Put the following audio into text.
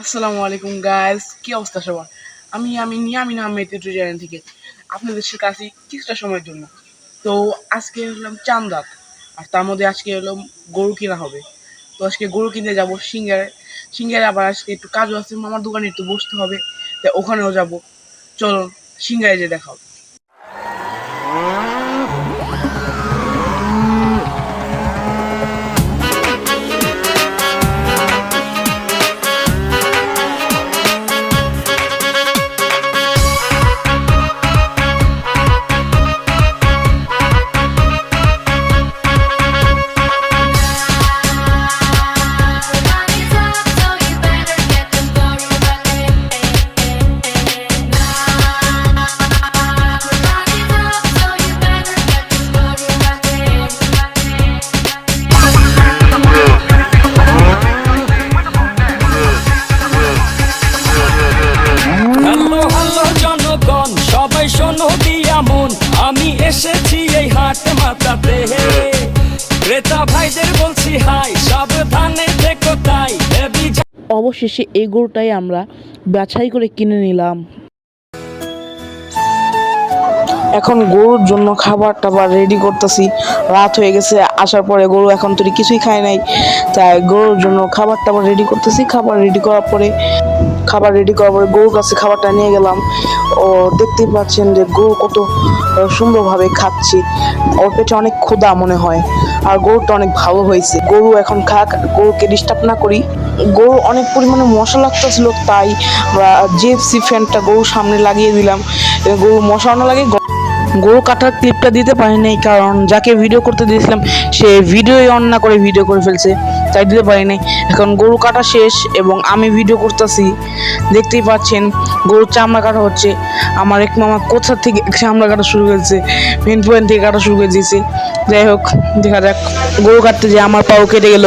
আসসালামু আলাইকুম গাইস, কি অবস্থা সবার? আমি নিয়ামিন আহমেদ ইউটিউব চ্যানেল থেকে আপনাদের কাছে কিছুটা সময়ের জন্য। তো আজকে হলাম চাঁদ রাত, আর তার মধ্যে আজকে হলো গরু কিনা হবে। তো আজকে গরু কিনতে যাব সিঙ্গারে আবার আজকে একটু কাজও আছে, মামার দোকানে একটু বসতে হবে, তো ওখানেও যাব। চলো সিঙ্গারে যে দেখা হবে। সবাই শোনো দিয়া মন, আমি এসেছি এই হাট মাতাতে। ক্রেতা ভাইদের বলছি হাই, সাবধানে থেকো তাই। অবশেষে এই গরুটাই আমরা বাছাই করে কিনে নিলাম। এখন গরুর জন্য খাবার টাবার রেডি করতেছি। রাত হয়ে গেছে, আসার পরে গরু এখন তো কিছুই খায় নাই, তাই গরুর জন্য খাবার টাবার রেডি করতেছি। খাবার রেডি করার পরে গরুর কাছে খাবারটা নিয়ে গেলাম। ও দেখতেই পাচ্ছেন যে গরু কত সুন্দরভাবে খাচ্ছে, ওর পেটে অনেক ক্ষুধা মনে হয়, আর গরুটা অনেক ভালো হয়েছে। গরু এখন খাক, গরুকে ডিস্টার্ব না করি। গরু অনেক পরিমাণে মশা লাগতেছিল, তাই আমরা জিএফসি ফ্যানটা গরুর সামনে লাগিয়ে দিলাম, গরু মশা না লাগে। গরু কাটার ক্লিপটা দিতে পারি নাই, কারণ যাকে ভিডিও করতে দিয়েছিলাম সে ভিডিও অন না করে ভিডিও করে ফেলছে, তাই দিতে পারি নাই। এখন গরু কাটা শেষ এবং আমি ভিডিও করতেছি, দেখতেই পাচ্ছেন গরুর চামড়া কাটা হচ্ছে। আমার এক মামা কোথা থেকে চামড়া কাটা শুরু করেছে, মেন পয়েন্ট থেকে কাটা শুরু করে দিয়েছে। যাই হোক, দেখা যাক। গরু কাটতে যে আমার পাও কেটে গেল।